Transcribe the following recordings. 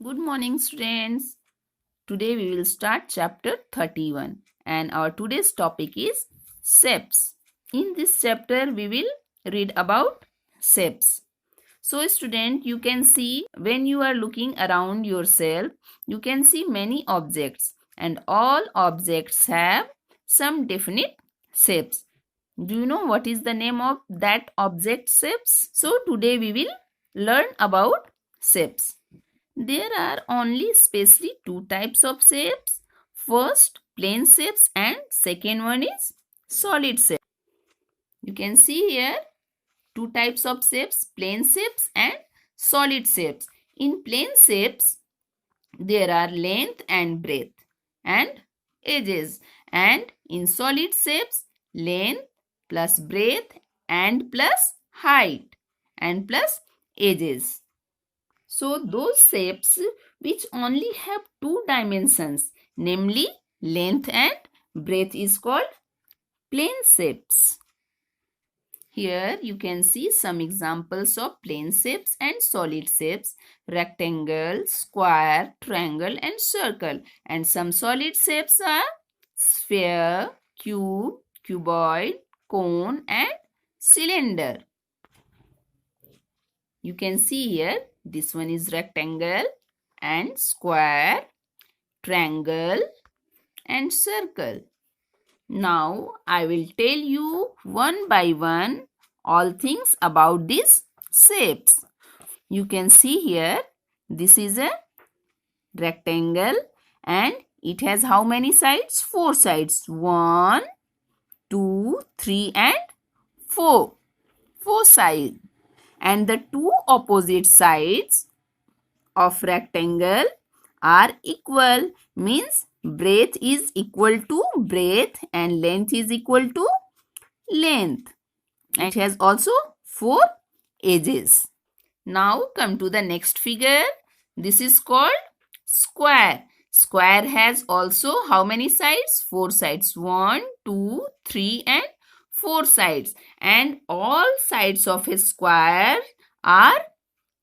Good morning, students. Today we will start chapter 31 and our today's topic is shapes. In this chapter we will read about shapes. So student, you can see when you are looking around yourself, you can see many objects and all objects have some definite shapes. Do you know what is the name of that object shapes? So today we will learn about shapes. There are only specially two types of shapes. First, plane shapes and second one is solid shape. You can see here two types of shapes, plane shapes and solid shapes. In plane shapes, there are length and breadth and edges. And in solid shapes, length plus breadth and plus height and plus edges. So those shapes which only have two dimensions, namely length and breadth, is called plane shapes. Here you can see some examples of plane shapes and solid shapes: rectangle, square, triangle and circle. And some solid shapes are sphere, cube, cuboid, cone and cylinder. You can see here this one is rectangle and square, triangle and circle. Now I will tell you one by one all things about these shapes. You can see here this is a rectangle and it has how many sides? 4 sides. 1, 2, 3 and 4. 4 sides. And the two opposite sides of rectangle are equal, means breadth is equal to breadth and length is equal to length. And it has also 4 edges. Now come to the next figure. This is called square. Square has also how many sides? 4 sides. 1, 2, 3 and 4 sides. And all sides of a square are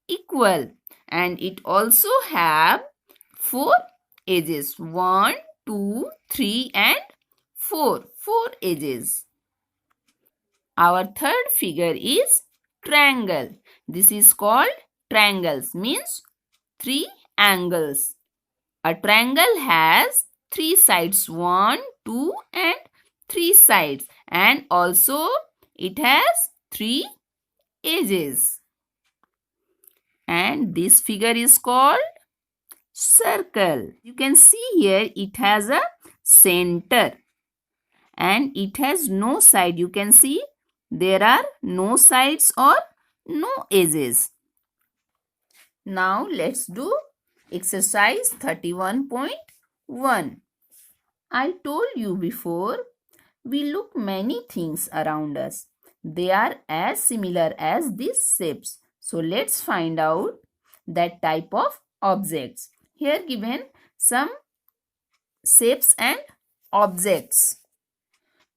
equal. And it also have 4 edges. 1, 2, 3 and 4. 4 edges. Our third figure is triangle. This is called triangles, means 3 angles. A triangle has 3 sides, 1, 2 and 3 sides, and also it has 3 edges. And this figure is called circle. You can see here it has a center and it has no side. You can see there are no sides or no edges. Now let's do exercise 31.1. I told you before, we look many things around us. They are as similar as these shapes. So let's find out that type of objects. Here given some shapes and objects.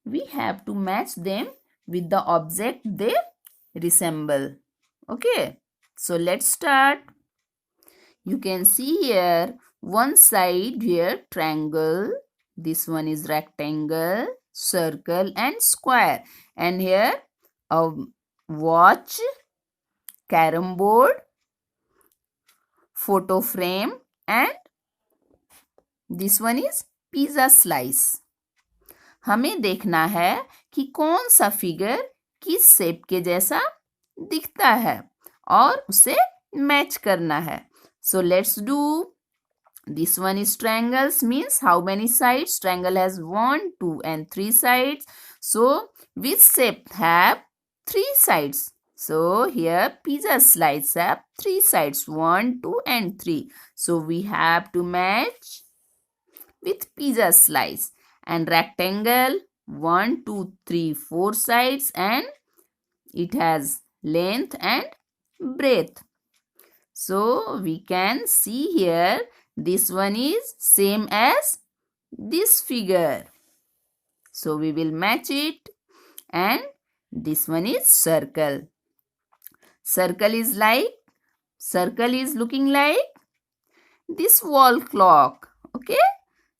We have to match them with the object they resemble. Okay, so let's start. You can see here one side here triangle, this one is rectangle, circle and square, and here a watch, carom board, photo frame and this one is pizza slice. हमें देखना है कि कौन सा figure किस shape के जैसा दिखता है और उसे मैच करना है. So let's do. This one is triangles, means how many sides? Triangle has 1, 2 and 3 sides. So which shape have 3 sides? So here pizza slice have 3 sides, 1, 2 and 3. So we have to match with pizza slice. And rectangle 1, 2, 3, 4 sides and it has length and breadth. So we can see here this one is same as this figure. So we will match it. And this one is circle. Circle is looking like this wall clock. Okay,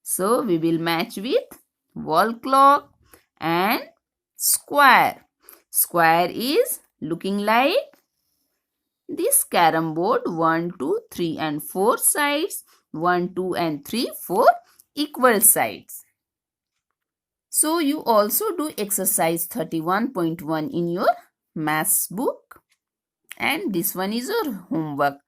so we will match with wall clock and square. Square is looking like this carom board. 1, 2, 3 and 4 sides. 1, 2 and 3, 4 equal sides. So you also do exercise 31.1 in your maths book. And this one is your homework.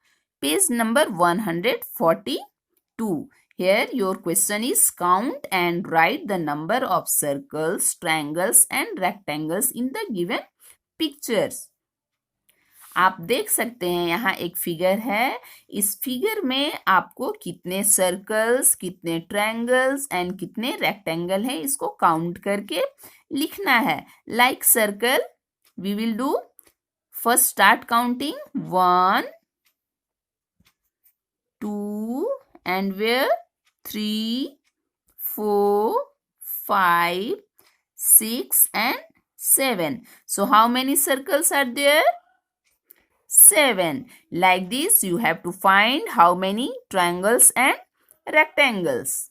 Page number 142. Here your question is count and write the number of circles, triangles and rectangles in the given pictures. आप देख सकते हैं यहाँ एक figure है. इस figure में आपको कितने सर्कल्स, कितने ट्रायंगल्स एंड कितने रेक्टेंगल है इसको काउंट करके लिखना है. Like circle we will do first start counting 1 2 and where 3 4 5 6 and 7. So how many circles are there? 7. Like this, you have to find how many triangles and rectangles.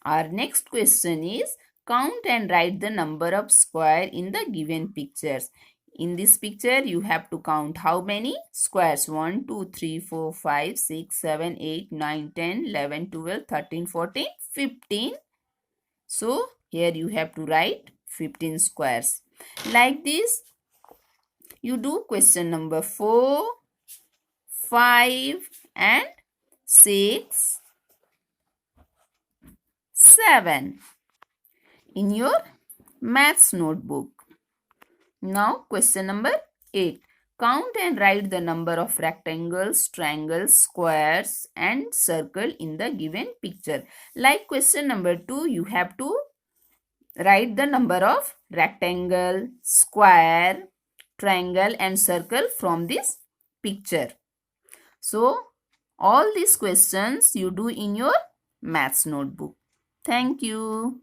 Our next question is count and write the number of square in the given pictures. In this picture, you have to count how many squares. 1, 2, 3, 4, 5, 6, 7, 8, 9, 10, 11, 12, 13, 14, 15. So, here you have to write 15 squares. Like this, you do question number 4, 5 and 6, 7 in your maths notebook. Now question number 8. Count and write the number of rectangles, triangles, squares and circle in the given picture. Like question number 2, you have to write the number of rectangle, square, triangle and circle from this picture. So, all these questions you do in your maths notebook. Thank you.